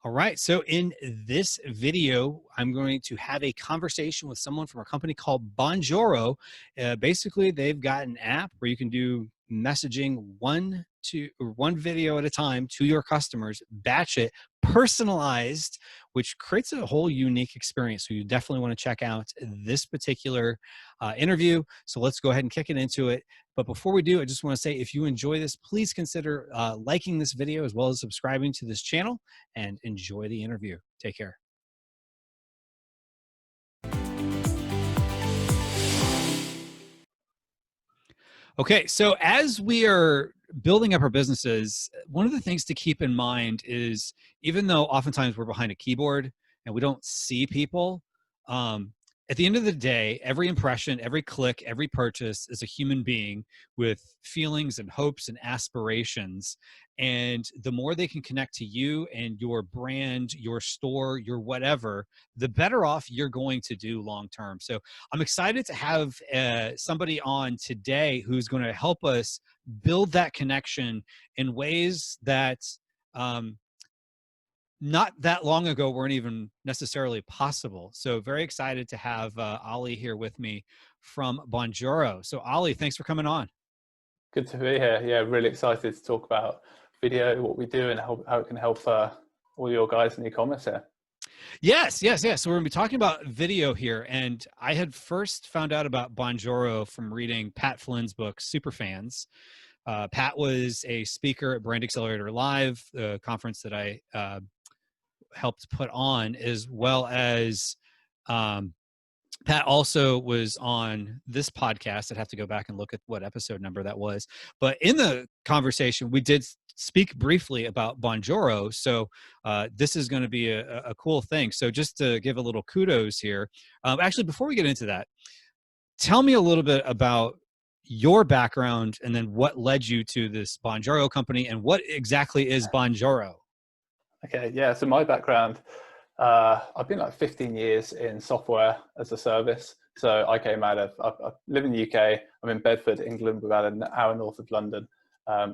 All right. So in this video, I'm going to have a conversation with someone from a company called Bonjoro. Basically, they've got an app where you can do messaging one video at a time to your customers, batch it, personalized, which creates a whole unique experience. So you definitely want to check out this particular interview. So let's go ahead and kick it into it. But before we do, I just want to say, if you enjoy this, please consider liking this video as well as subscribing to this channel, and enjoy the interview. Take care. Okay, so as we are building up our businesses, one of the things to keep in mind is, even though oftentimes we're behind a keyboard and we don't see people, at the end of the day, every impression, every click, every purchase is a human being with feelings and hopes and aspirations. And the more they can connect to you and your brand, your store, your whatever, the better off you're going to do long term. So I'm excited to have somebody on today who's going to help us build that connection in ways that not that long ago weren't even necessarily possible. So very excited to have Oli here with me from Bonjoro. So Oli, thanks for coming on. Good to be here. Yeah, really excited to talk about video, what we do, and how it can help all your guys in e-commerce here. Yes. So we're gonna be talking about video here. And I had first found out about Bonjoro from reading Pat Flynn's book, Superfans. Pat was a speaker at Brand Accelerator Live, the conference that I helped put on, as well as Pat also was on this podcast. I'd have to go back and look at what episode number that was. But in the conversation, we did speak briefly about Bonjoro. So this is going to be a cool thing. So just to give a little kudos here. Actually, before we get into that, tell me a little bit about your background and then what led you to this Bonjoro company, and what exactly is Bonjoro? Okay, yeah, so my background, I've been like 15 years in software as a service. So I came out of, I live in the UK, I'm in Bedford, England, about an hour north of London,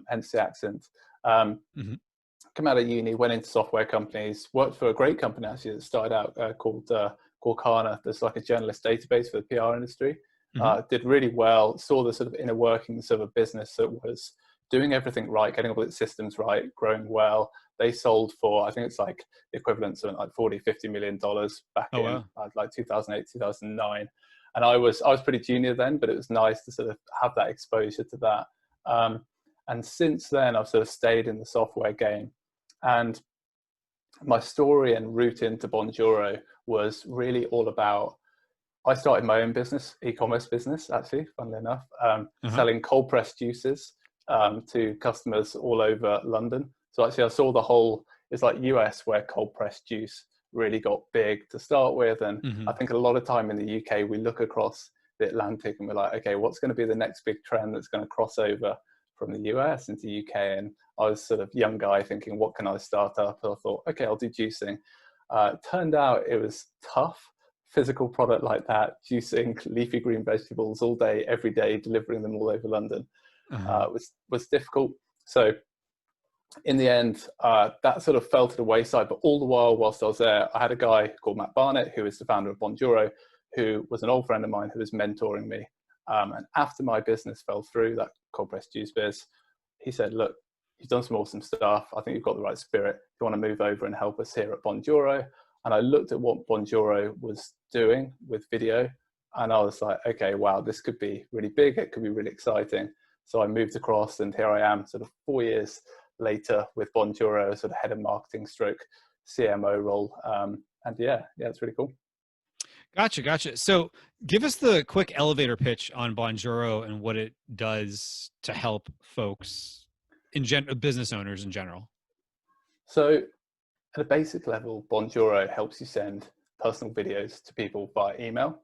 hence the accent. Come out of uni, went into software companies, worked for a great company actually that started out called Kana. There's like a journalist database for the PR industry. Did really well, saw the sort of inner workings of a business that was doing everything right, getting all its systems right, growing well. They sold for, I think it's like the equivalent of like $40–50 million back in like 2008, 2009. And I was pretty junior then, but it was nice to sort of have that exposure to that. And since then, I've sort of stayed in the software game. And my story and route into Bonjoro was really all about, I started my own business, e-commerce business, actually, funnily enough, selling cold pressed juices to customers all over London. So actually I saw the whole, it's like US where cold pressed juice really got big to start with. And I think a lot of time in the UK, we look across the Atlantic and we're like, okay, what's going to be the next big trend that's going to cross over from the US into UK? And I was sort of young guy thinking, what can I start up? And I thought, okay, I'll do juicing. Turned out it was tough. Physical product like that, juicing leafy green vegetables all day, every day, delivering them all over London, was difficult. So in the end, that sort of fell to the wayside. But all the while, whilst I was there, I had a guy called Matt Barnett, who is the founder of Bonjoro, who was an old friend of mine who was mentoring me. And after my business fell through, that cold pressed juice biz, he said, look, you've done some awesome stuff. I think you've got the right spirit. If you want to move over and help us here at Bonjoro. And I looked at what Bonjoro was doing with video, and I was like, okay, wow, this could be really big. It could be really exciting. So I moved across, and here I am sort of 4 years later with Bonjoro, sort of head of marketing stroke CMO role. And yeah, it's really cool. Gotcha. So give us the quick elevator pitch on Bonjoro and what it does to help folks business owners in general. So at a basic level, Bonjoro helps you send personal videos to people via email,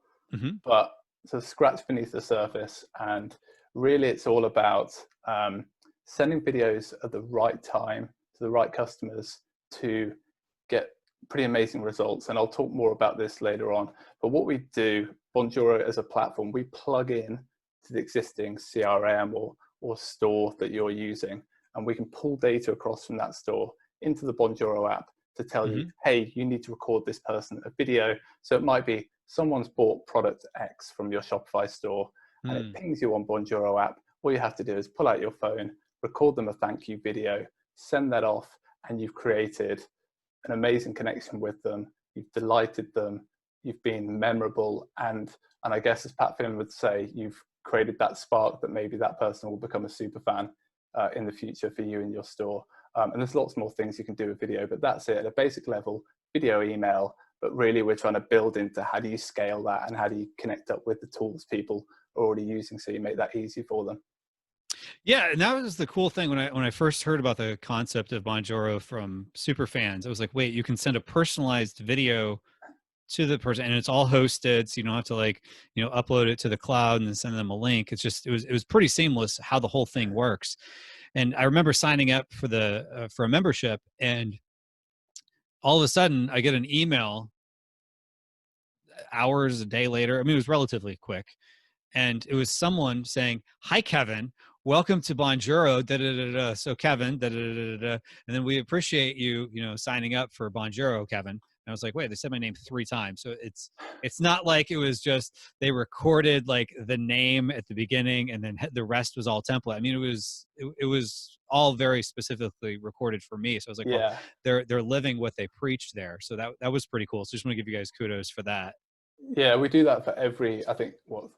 but so scratch beneath the surface, and really it's all about sending videos at the right time to the right customers to get pretty amazing results. And I'll talk more about this later on. But what we do, Bonjoro as a platform, we plug in to the existing CRM or store that you're using, and we can pull data across from that store into the Bonjoro app to tell you, Hmm. hey, you need to record this person a video. So it might be someone's bought product X from your Shopify store and it Mm. pings you on Bonjoro app. All you have to do is pull out your phone, record them a thank you video, send that off, and you've created an amazing connection with them. You've delighted them. You've been memorable. And I guess, as Pat Flynn would say, you've created that spark that maybe that person will become a super fan in the future for you in your store. And there's lots more things you can do with video, but that's it at a basic level: video, email. But really, we're trying to build into how do you scale that and how do you connect up with the tools people are already using, so you make that easy for them. Yeah, and that was the cool thing when I first heard about the concept of Bonjoro from super fans. I was like, wait, you can send a personalized video to the person, and it's all hosted, so you don't have to, like, upload it to the cloud and then send them a link. It's just it was pretty seamless how the whole thing works. And I remember signing up for the for a membership, and all of a sudden I get an email hours a day later. I mean, it was relatively quick, and it was someone saying, "Hi, Kevin. Welcome to Bonjoro." Da, da, da, da. So Kevin, da, da, da, da, da. And then we appreciate you, signing up for Bonjoro, Kevin. And I was like, wait, they said my name 3 times. So it's not like it was just they recorded like the name at the beginning and then the rest was all template. I mean, it was all very specifically recorded for me. So I was like, well, Yeah. they're living what they preached there. So that was pretty cool. So just want to give you guys kudos for that. Yeah, we do that for every, I think,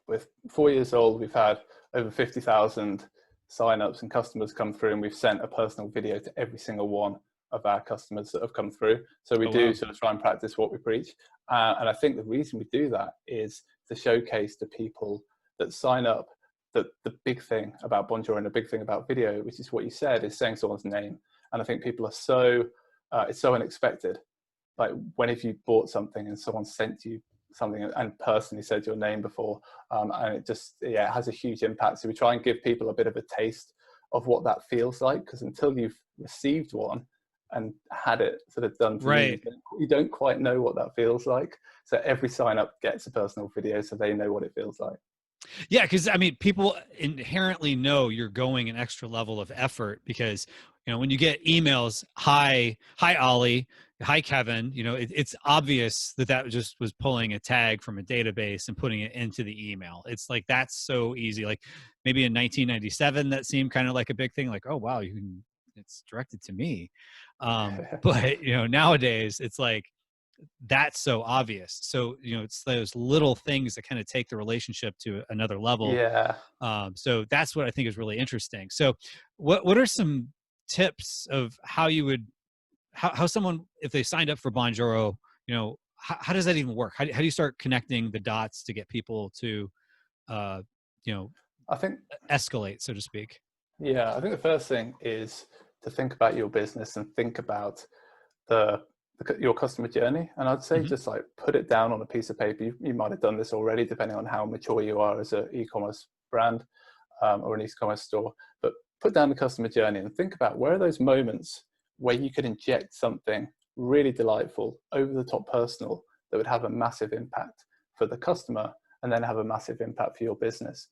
with 4 years old, we've had over 50,000 signups and customers come through, and we've sent a personal video to every single one of our customers that have come through. So we Oh, do wow. sort of try and practice what we preach. And I think the reason we do that is to showcase to people that sign up that the big thing about Bonjour and the big thing about video, which is what you said, is saying someone's name. And I think people are it's so unexpected. Like, when have you bought something and someone sent you something and personally said your name before, and it just, yeah, it has a huge impact. So we try and give people a bit of a taste of what that feels like, because until you've received one and had it sort of done for Right. you don't quite know what that feels like. So every sign up gets a personal video so they know what it feels like. Yeah, because I mean, people inherently know you're going an extra level of effort because when you get emails, hi Ollie, hi Kevin, it's obvious that just was pulling a tag from a database and putting it into the email. It's like that's so easy. Like maybe in 1997, that seemed kind of like a big thing. Like, oh wow, it's directed to me. But nowadays it's like that's so obvious. So it's those little things that kind of take the relationship to another level. Yeah, So that's what I think is really interesting. So what are some tips of how you would how someone, if they signed up for Bonjoro, how does that even work? How do you start connecting the dots to get people to uh you know I think escalate, so to speak? I think the first thing is to think about your business and think about the your customer journey. And I'd say Hmm. just like put it down on a piece of paper. You might have done this already, depending on how mature you are as an e-commerce brand, or an e-commerce store. But put down the customer journey and think about, where are those moments where you could inject something really delightful, over the top personal, that would have a massive impact for the customer and then have a massive impact for your business.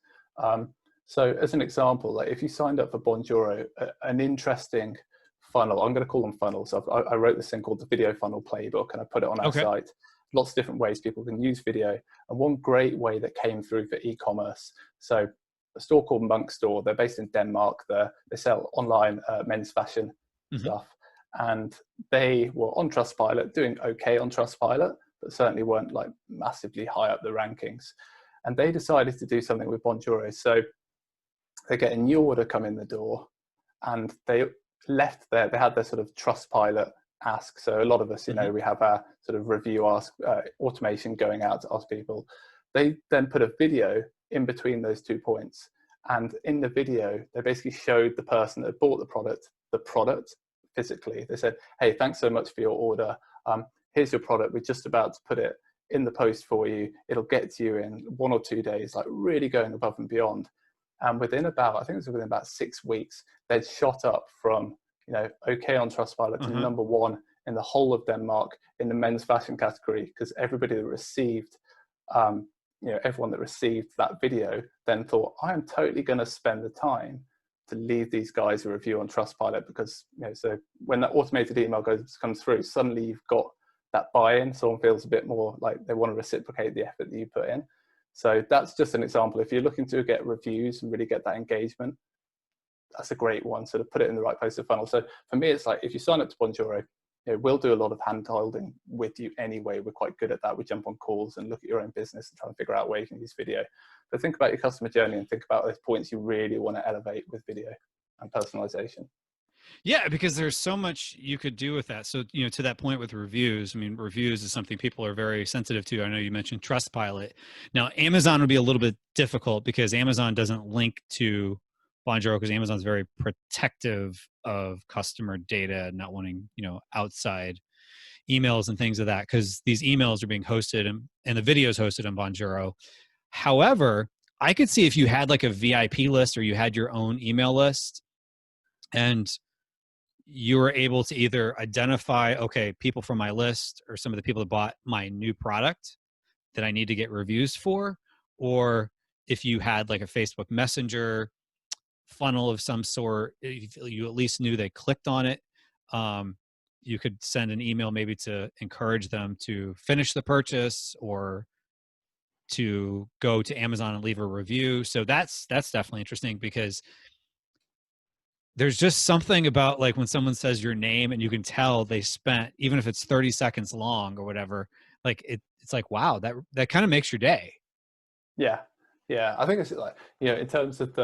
So as an example, like if you signed up for Bonjoro, an interesting funnel, I'm going to call them funnels. I wrote this thing called the Video Funnel Playbook, and I put it on our Okay. site. Lots of different ways people can use video. And one great way that came through for e-commerce, so a store called Monk Store, they're based in Denmark. They sell online men's fashion Hmm. stuff. And they were on Trustpilot, doing okay on Trustpilot, but certainly weren't like massively high up the rankings. And they decided to do something with Bonjoro. So they get a new order come in the door, and they they had their sort of Trustpilot ask. So a lot of us, Hmm. we have our sort of review ask automation going out to ask people. They then put a video in between those 2 points. And in the video, they basically showed the person that bought the product physically. They said, hey, thanks so much for your order. Here's your product. We're just about to put it in the post for you. It'll get to you in 1 or 2 days, like really going above and beyond. And within about, I think it was within about 6 weeks, they'd shot up from, okay on Trustpilot to Uh-huh. #1 in the whole of Denmark in the men's fashion category, because everybody that received, everyone that received that video then thought, I am totally going to spend the time to leave these guys a review on Trustpilot, because so when that automated email comes through, suddenly you've got that buy-in. Someone feels a bit more like they want to reciprocate the effort that you put in. So that's just an example. If you're looking to get reviews and really get that engagement, that's a great one. So to put it in the right place of the funnel. So for me, it's like if you sign up to Bonjoro, we'll do a lot of hand holding with you anyway. We're quite good at that. We jump on calls and look at your own business and try and figure out where you can use video. But think about your customer journey and think about those points you really want to elevate with video and personalization. Yeah, because there's so much you could do with that. So, to that point with reviews, I mean, reviews is something people are very sensitive to. I know you mentioned Trustpilot. Now, Amazon would be a little bit difficult because Amazon doesn't link to Bonjoro, because Amazon's very protective of customer data, not wanting, outside emails and things of that, because these emails are being hosted and the videos hosted on Bonjoro. However, I could see if you had like a VIP list or you had your own email list and you were able to either identify, okay, people from my list or some of the people that bought my new product that I need to get reviews for, or if you had like a Facebook Messenger funnel of some sort, if you at least knew they clicked on it, you could send an email maybe to encourage them to finish the purchase or to go to Amazon and leave a review. So that's definitely interesting, because there's just something about like when someone says your name and you can tell they spent, even if it's 30 seconds long or whatever, like it's like, wow, that kind of makes your day. Yeah. I think it's like, in terms of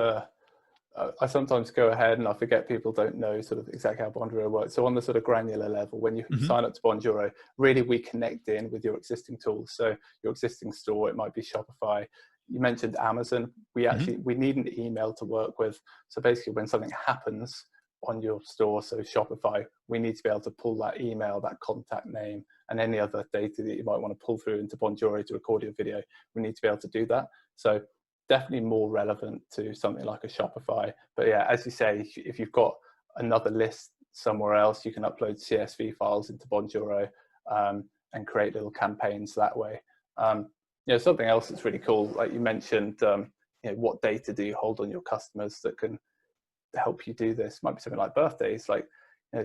I sometimes go ahead and I forget people don't know sort of exactly how Bonjoro works. So on the sort of granular level, when you sign up to Bonjoro, really we connect in with your existing tools. So your existing store, it might be Shopify. You mentioned Amazon. We need an email to work with. So basically when something happens on your store, so Shopify, we need to be able to pull that email, that contact name, and any other data that you might want to pull through into Bonjoro to record your video. We need to be able to do that. So definitely more relevant to something like a Shopify. But yeah, as you say, if you've got another list somewhere else, you can upload CSV files into Bonjoro and create little campaigns that way. Something else that's really cool, like you mentioned, what data do you hold on your customers that can help you do this? Might be something like birthdays, like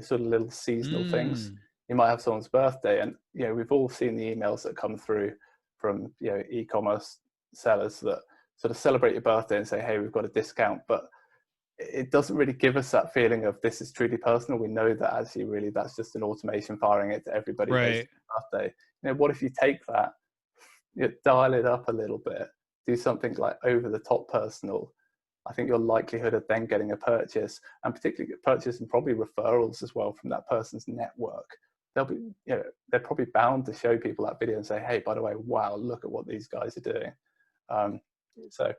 sort of little seasonal things. You might have someone's birthday, and we've all seen the emails that come through from e-commerce sellers that sort of celebrate your birthday and say, hey, we've got a discount, but it doesn't really give us that feeling of this is truly personal. We know that actually really that's just an automation firing it to everybody based on birthday. What if you take that, dial it up a little bit, do something like over the top personal? I think your likelihood of then getting a purchase, and particularly purchase and probably referrals as well from that person's network, they're probably bound to show people that video and say, hey, by the way, wow, look at what these guys are doing. So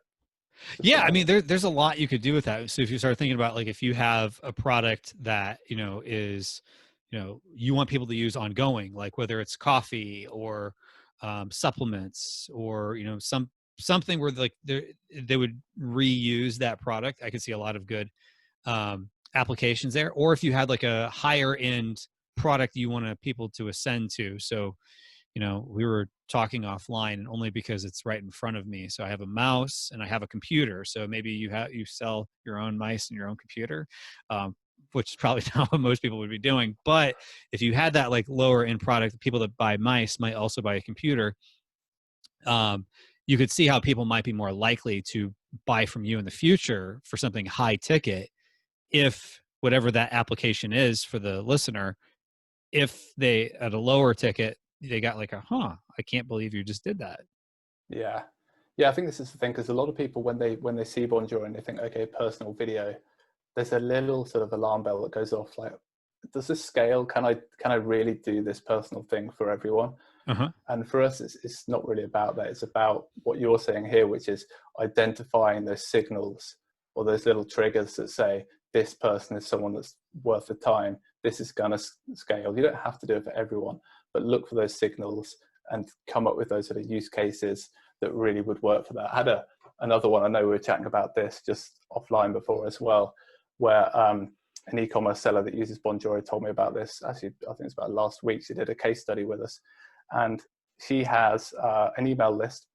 yeah, I mean, there's a lot you could do with that. So if you start thinking about like if you have a product that is you want people to use ongoing, like whether it's coffee or supplements or something where like they would reuse that product, I could see a lot of good applications there. Or if you had like a higher end product you wanted people to ascend to. So we were talking offline, and only because it's right in front of me. So I have a mouse and I have a computer. So maybe you sell your own mice and your own computer, which is probably not what most people would be doing. But if you had that like lower end product, people that buy mice might also buy a computer. You could see how people might be more likely to buy from you in the future for something high ticket, if whatever that application is for the listener, if they at a lower ticket, they got like I can't believe you just did that. Yeah, I think this is the thing, because a lot of people when they see Bonjoro and they think, okay, personal video, there's a little sort of alarm bell that goes off, like, does this scale? Can I really do this personal thing for everyone? And for us, it's not really about that. It's about what you're saying here, which is identifying those signals or those little triggers that say this person is someone that's worth the time. This is going to scale. You don't have to do it for everyone, but look for those signals and come up with those sort of use cases that really would work for that. I had another one. I know we were chatting about this just offline before as well, where an e-commerce seller that uses Bonjoro told me about this. Actually, I think it's about last week. She did a case study with us, and she has an email list,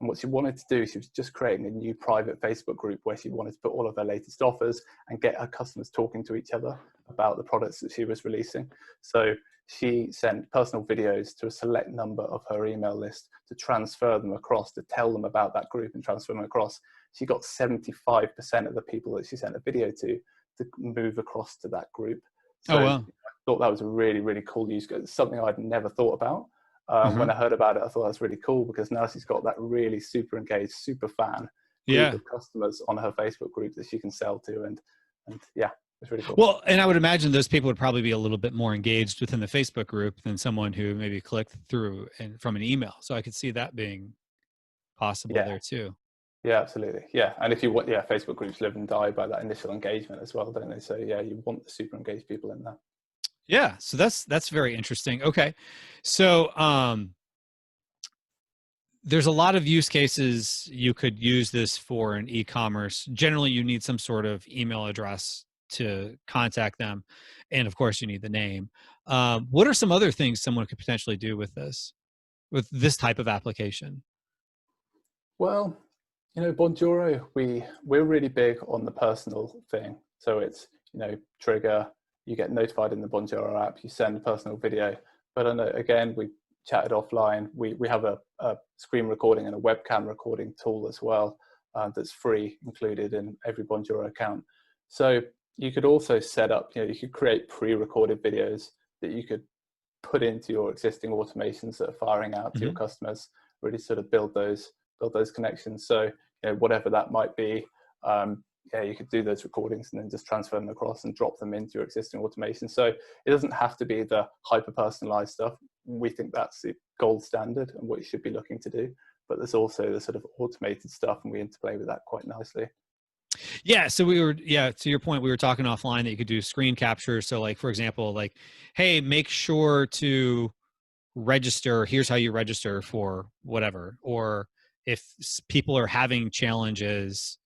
And what she wanted to do, she was just creating a new private Facebook group where she wanted to put all of her latest offers and get her customers talking to each other about the products that she was releasing. So she sent personal videos to a select number of her email list to transfer them across, to tell them about that group and transfer them across. She got 75% of the people that she sent a video to move across to that group. So Oh, wow. I thought that was a really, really cool use case. It's something I'd never thought about. When I heard about it, I thought that was really cool, because now she's got that really super engaged, super fan group of customers on her Facebook group that she can sell to. And yeah, it's really cool. Well, and I would imagine those people would probably be a little bit more engaged within the Facebook group than someone who maybe clicked through and from an email. So I could see that being possible there too. Yeah, absolutely. Yeah. And if you want, Facebook groups live and die by that initial engagement as well, don't they? So yeah, you want the super engaged people in there. Yeah. So that's very interesting. Okay. So, there's a lot of use cases you could use this for in e-commerce. Generally, you need some sort of email address to contact them. And of course, you need the name. What are some other things someone could potentially do with this type of application? Well, Bonjoro, we're really big on the personal thing. So it's, trigger, you get notified in the Bonjoro app, you send a personal video. But I know, again, we chatted offline, we have a screen recording and a webcam recording tool as well, that's free, included in every Bonjoro account. So you could also set up, you could create pre-recorded videos that you could put into your existing automations that are firing out to your customers, really sort of build those connections. So whatever that might be, you could do those recordings and then just transfer them across and drop them into your existing automation. So it doesn't have to be the hyper personalized stuff. We think that's the gold standard and what you should be looking to do, but there's also the sort of automated stuff, and we interplay with that quite nicely. Yeah. So to your point, we were talking offline that you could do screen capture. So like, for example, like, hey, make sure to register, here's how you register for whatever. Or if people are having challenges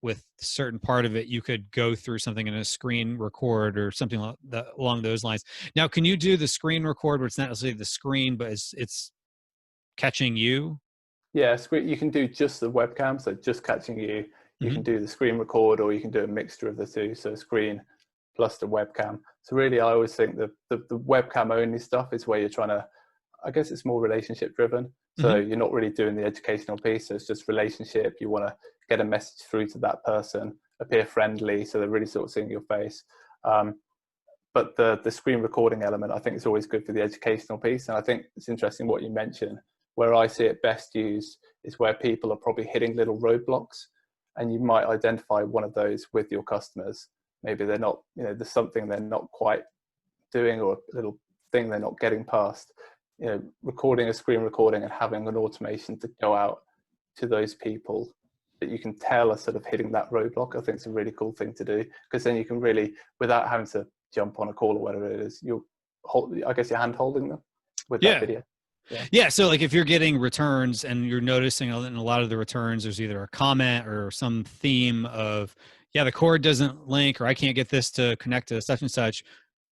with a certain part of it, you could go through something in a screen record or something along those lines. Now, can you do the screen record where it's not necessarily the screen, but it's catching you? Yeah, you can do just the webcam, so just catching you. You can do the screen record, or you can do a mixture of the two, so screen plus the webcam. So really, I always think that the webcam only stuff is where you're trying to, I guess it's more relationship driven. So you're not really doing the educational piece. So it's just relationship. You want to get a message through to that person, appear friendly, so they're really sort of seeing your face. But the screen recording element, I think, is always good for the educational piece. And I think it's interesting what you mentioned. Where I see it best used is where people are probably hitting little roadblocks, and you might identify one of those with your customers. Maybe they're not, there's something they're not quite doing, or a little thing they're not getting past. Recording a screen recording and having an automation to go out to those people that you can tell are sort of hitting that roadblock, I think it's a really cool thing to do, because then you can really, without having to jump on a call or whatever it is, you're hand holding them with that video. Yeah. So like if you're getting returns and you're noticing in a lot of the returns, there's either a comment or some theme of, the cord doesn't link, or I can't get this to connect to such and such.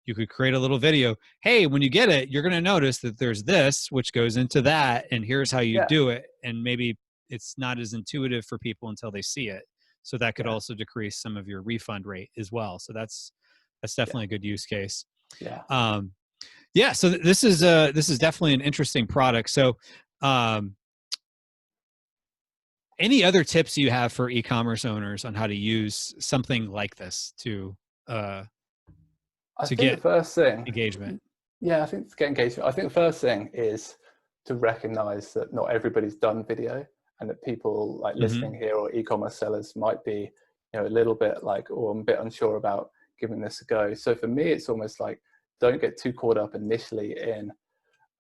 You could create a little video. Hey, when you get it, you're going to notice that there's this, which goes into that, and here's how you do it. And maybe it's not as intuitive for people until they see it. So that could also decrease some of your refund rate as well. So that's definitely a good use case. So this is definitely an interesting product. So, any other tips you have for e-commerce owners on how to use something like this to get the first thing, engagement? Yeah, I think to get engagement, I think the first thing is to recognize that not everybody's done video, and that people like listening here or e-commerce sellers might be, a little bit like, oh, I'm a bit unsure about giving this a go. So for me, it's almost like, don't get too caught up initially in,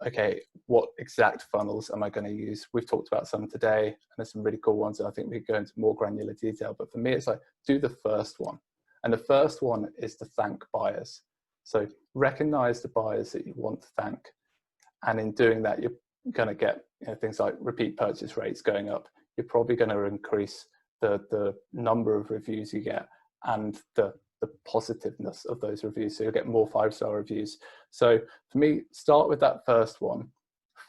okay, what exact funnels am I going to use? We've talked about some today, and there's some really cool ones, and I think we go into more granular detail. But for me, it's like, do the first one. And the first one is to thank buyers. So recognize the buyers that you want to thank. And in doing that, you're going to get things like repeat purchase rates going up. You're probably going to increase the number of reviews you get and the positiveness of those reviews. So you'll get more 5-star reviews. So for me, start with that first one,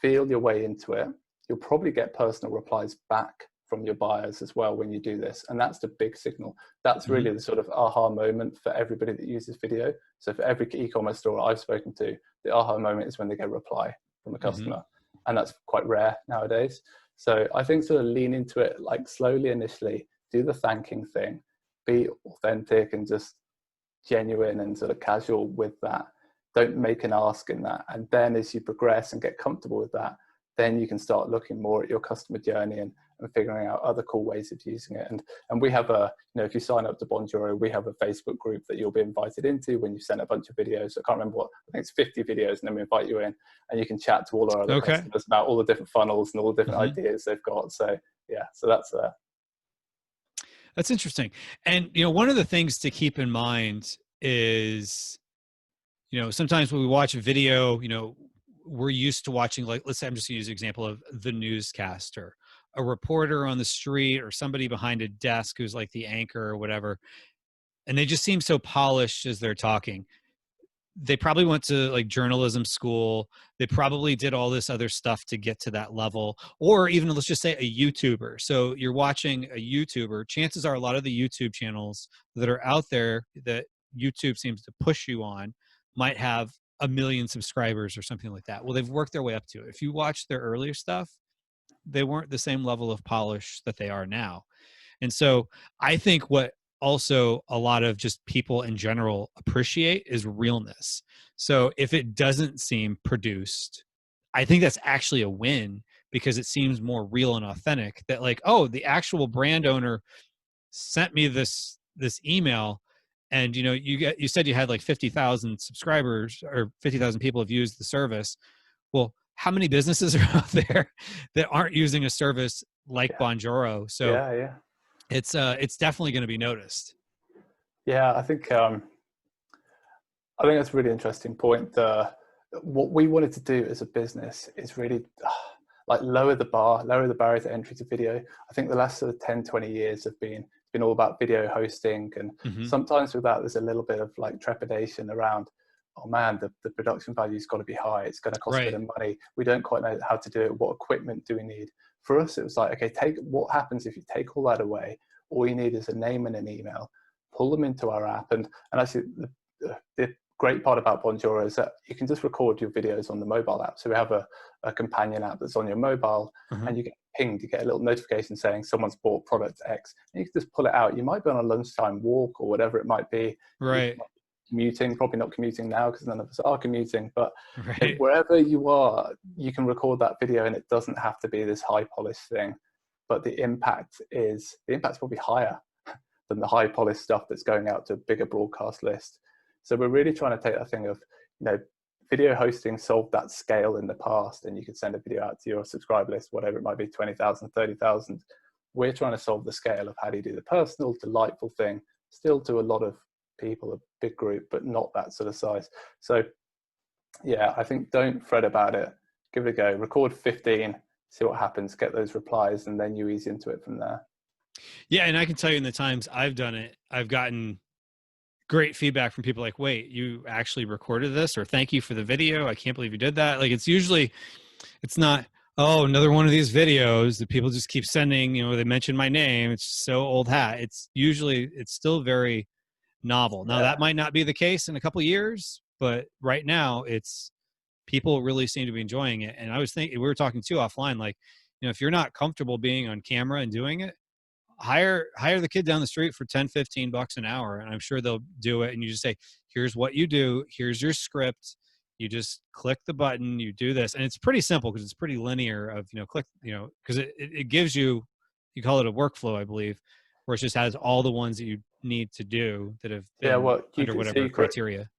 feel your way into it. you'll probably get personal replies back from your buyers as well when you do this. And that's the big signal. That's really the sort of aha moment for everybody that uses video. So for every e-commerce store I've spoken to, the aha moment is when they get a reply from a customer. And that's quite rare nowadays. So I think sort of lean into it, like slowly initially, do the thanking thing, be authentic and just genuine and sort of casual with that. Don't make an ask in that. And then as you progress and get comfortable with that, then you can start looking more at your customer journey and figuring out other cool ways of using it. And we have a, you know, if you sign up to Bonjoro, we have a Facebook group that you'll be invited into when you send a bunch of videos. I can't remember what, I think it's 50 videos, and then we invite you in and you can chat to all our other customers about all the different funnels and all the different ideas they've got. So yeah, so that's interesting. And, you know, one of the things to keep in mind is, you know, sometimes when we watch a video, you know, we're used to watching, like, let's say I'm just gonna use an example of the newscaster, a reporter on the street or somebody behind a desk who's like the anchor or whatever. And they just seem so polished as they're talking. They probably went to like journalism school. They probably did all this other stuff to get to that level. Or even, let's just say, a YouTuber. So you're watching a YouTuber. Chances are a lot of the YouTube channels that are out there that YouTube seems to push you on might have 1 million subscribers or something like that. Well, they've worked their way up to it. If you watch their earlier stuff, they weren't the same level of polish that they are now. And so I think what also a lot of just people in general appreciate is realness. So if it doesn't seem produced, I think that's actually a win, because it seems more real and authentic, that like, oh, the actual brand owner sent me this email, and you know, you said you had like 50,000 subscribers, or 50,000 people have used the service. Well, how many businesses are out there that aren't using a service like Bonjoro? So it's definitely going to be noticed. Yeah, I think that's a really interesting point. What we wanted to do as a business is really like lower the barrier to entry to video. I think the last sort of 10, 20 years have been all about video hosting. And sometimes with that, there's a little bit of like trepidation around, oh man, the production value's got to be high. It's going to cost a bit of money. We don't quite know how to do it. What equipment do we need? For us, it was like, okay, what happens if you take all that away? All you need is a name and an email, pull them into our app. And actually the great part about Bonjoro is that you can just record your videos on the mobile app. So we have a companion app that's on your mobile, and you get pinged, you get a little notification saying someone's bought product X, and you can just pull it out. You might be on a lunchtime walk or whatever it might be. Right. Commuting, probably not commuting now because none of us are commuting, but wherever you are, you can record that video, and it doesn't have to be this high polished thing. But the impact's probably higher than the high polished stuff that's going out to a bigger broadcast list. So we're really trying to take that thing of, you know, video hosting solved that scale in the past, and you could send a video out to your subscriber list, whatever it might be, 20,000, 30,000. We're trying to solve the scale of how do you do the personal, delightful thing, still to a lot of people, a big group, but not that sort of size. So yeah, I think don't fret about it. Give it a go. Record 15, see what happens, get those replies, and then you ease into it from there. Yeah, and I can tell you in the times I've done it, I've gotten great feedback from people like, wait, you actually recorded this, or thank you for the video. I can't believe you did that. Like, it's not, oh, another one of these videos that people just keep sending, you know, they mention my name. It's so old hat. It's still very novel. Now that might not be the case in a couple of years, but right now people really seem to be enjoying it. And I was thinking, we were talking too offline, like, you know, if you're not comfortable being on camera and doing it, hire the kid down the street for 10, 15 bucks an hour. And I'm sure they'll do it. And you just say, here's what you do. Here's your script. You just click the button, you do this. And it's pretty simple because it's pretty linear of, you know, click, you know, because it gives you call it a workflow, I believe, where it just has all the ones that you need to do that have been under whatever criteria.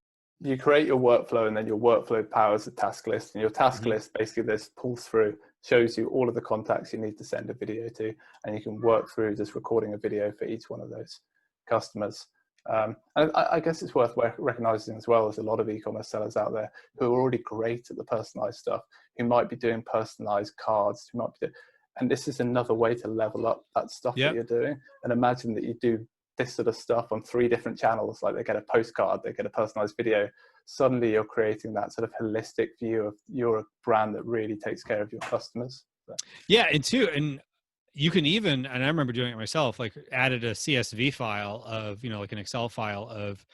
You create your workflow, and then your workflow powers a task list, and your task list basically this pulls through, shows you all of the contacts you need to send a video to, and you can work through just recording a video for each one of those customers. And I guess it's worth recognizing as well, as a lot of e-commerce sellers out there who are already great at the personalized stuff, who might be doing personalized cards, and this is another way to level up that stuff that you're doing. And imagine that you do this sort of stuff on 3 different channels, like they get a postcard, they get a personalized video. Suddenly you're creating that sort of holistic view of you're a brand that really takes care of your customers. Yeah, and two, and you can even, and I remember doing it myself, like added a CSV file of, like an Excel file of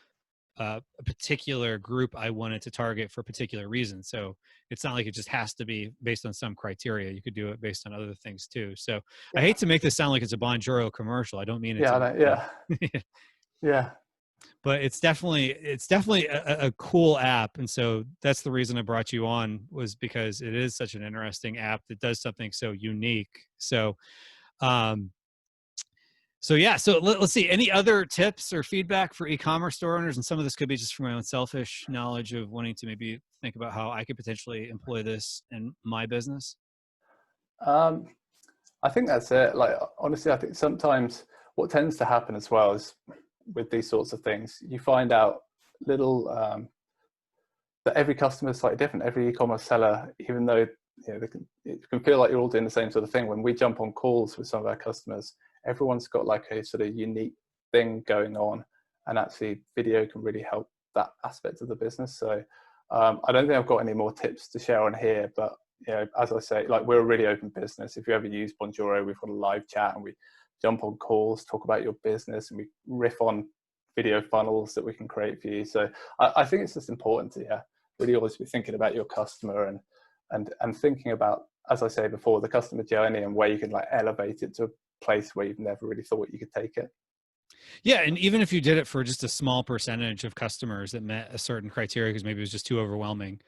a particular group I wanted to target for a particular reason. So it's not like it just has to be based on some criteria. You could do it based on other things too. So I Yeah. hate to make this sound like it's a Bonjoro commercial. I don't mean it Yeah. to I be. know, yeah. Yeah. But it's definitely a cool app. And so that's the reason I brought you on, was because it is such an interesting app that does something so unique. So, um, so let's see. Any other tips or feedback for e-commerce store owners? And some of this could be just from my own selfish knowledge of wanting to maybe think about how I could potentially employ this in my business. Um, I think that's it. Like, honestly, I think sometimes what tends to happen as well is with these sorts of things, you find out little that every customer is slightly different. Every e-commerce seller, even though it can feel like you're all doing the same sort of thing. When we jump on calls with some of our customers, everyone's got like a sort of unique thing going on, and actually video can really help that aspect of the business. So I don't think I've got any more tips to share on here, but as I say, like, we're a really open business. If you ever use Bonjoro, we've got a live chat and we jump on calls, talk about your business, and we riff on video funnels that we can create for you. So I think it's just important to really always be thinking about your customer and thinking about, as I say before, the customer journey and where you can like elevate it to a place where you've never really thought you could take it. Yeah, and even if you did it for just a small percentage of customers that met a certain criteria because maybe it was just too overwhelming.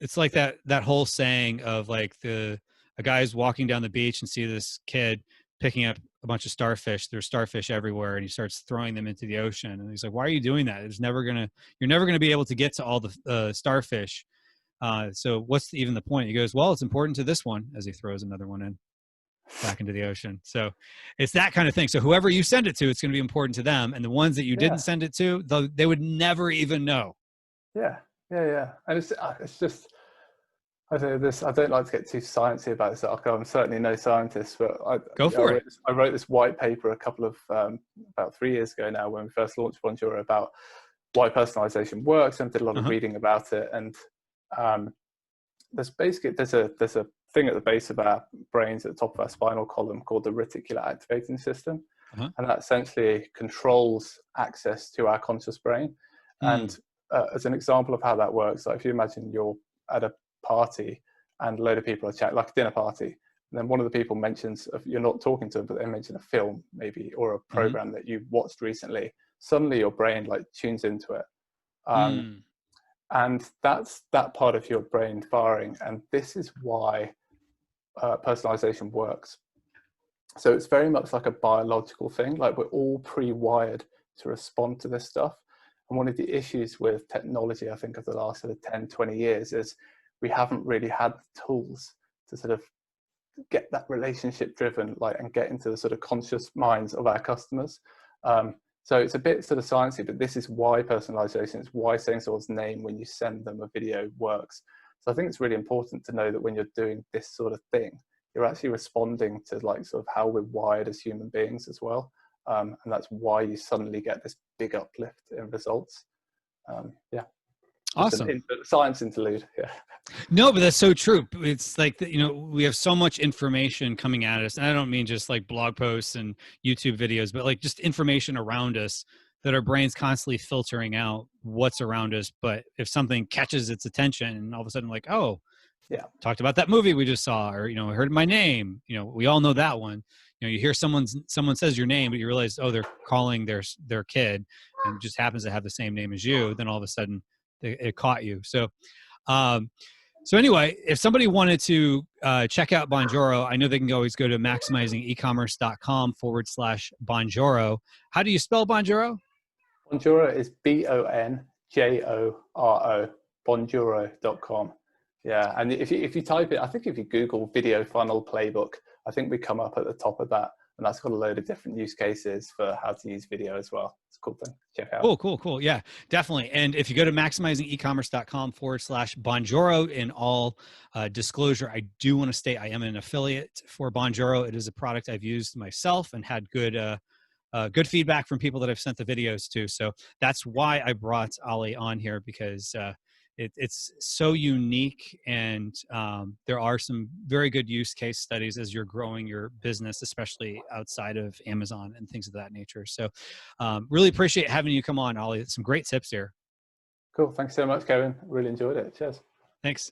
It's like that whole saying of like a guy's walking down the beach and see this kid picking up a bunch of starfish. There's starfish everywhere, and he starts throwing them into the ocean. And he's like, "Why are you doing that? You're never gonna be able to get to all the starfish. So what's even the point?" He goes, "Well, it's important to this one," as he throws another one in back into the ocean. So it's that kind of thing. So whoever you send it to, it's going to be important to them, and the ones that you didn't send it to, they would never even know. Yeah. And it's just, I don't know, this. I don't like to get too sciencey about this. I'm certainly no scientist, but Go for it. I wrote this white paper a couple of about 3 years ago now, when we first launched Bonjoro, about why personalization works, and did a lot of reading about it. And there's a thing at the base of our brains, at the top of our spinal column, called the reticular activating system, and that essentially controls access to our conscious brain. And as an example of how that works, like if you imagine you're at a party and a load of people are chatting, like a dinner party, and then one of the people mentions, you're not talking to them, but they mention a film maybe, or a program that you watched recently. Suddenly your brain like tunes into it. And that's that part of your brain firing. And this is why personalization works. So it's very much like a biological thing. Like, we're all pre-wired to respond to this stuff. And one of the issues with technology, I think, of the last sort of 10, 20 years is we haven't really had the tools to sort of get that relationship driven, like, and get into the sort of conscious minds of our customers. So it's a bit sort of sciencey, but this is why personalization, it's why saying someone's name when you send them a video works. So I think it's really important to know that when you're doing this sort of thing, you're actually responding to like sort of how we're wired as human beings as well. And that's why you suddenly get this big uplift in results. Awesome. Science interlude. Yeah. No, but that's so true. It's like, we have so much information coming at us. And I don't mean just like blog posts and YouTube videos, but like just information around us that our brain's constantly filtering out what's around us. But if something catches its attention, and all of a sudden like, oh, yeah, talked about that movie we just saw, or, heard my name, we all know that one. You hear someone says your name, but you realize, oh, they're calling their kid and just happens to have the same name as you. Then all of a sudden it caught you. So anyway, if somebody wanted to check out Bonjoro, I know they can always go to maximizingecommerce.com/Bonjoro. How do you spell Bonjoro? Bonjoro is Bonjoro, bonjoro.com. Yeah, and if you type it, I think if you Google video funnel playbook, I think we come up at the top of that. And that's got a load of different use cases for how to use video as well. It's a cool thing. Check out. Cool. Yeah, definitely. And if you go to maximizingecommerce.com/Bonjoro, in all disclosure, I do want to state I am an affiliate for Bonjoro. It is a product I've used myself and had good feedback from people that I've sent the videos to. So that's why I brought Oli on here, because it's so unique, and there are some very good use case studies as you're growing your business, especially outside of Amazon and things of that nature. So really appreciate having you come on, Oli. Some great tips here. Cool. Thanks so much, Kevin. Really enjoyed it. Cheers. Thanks.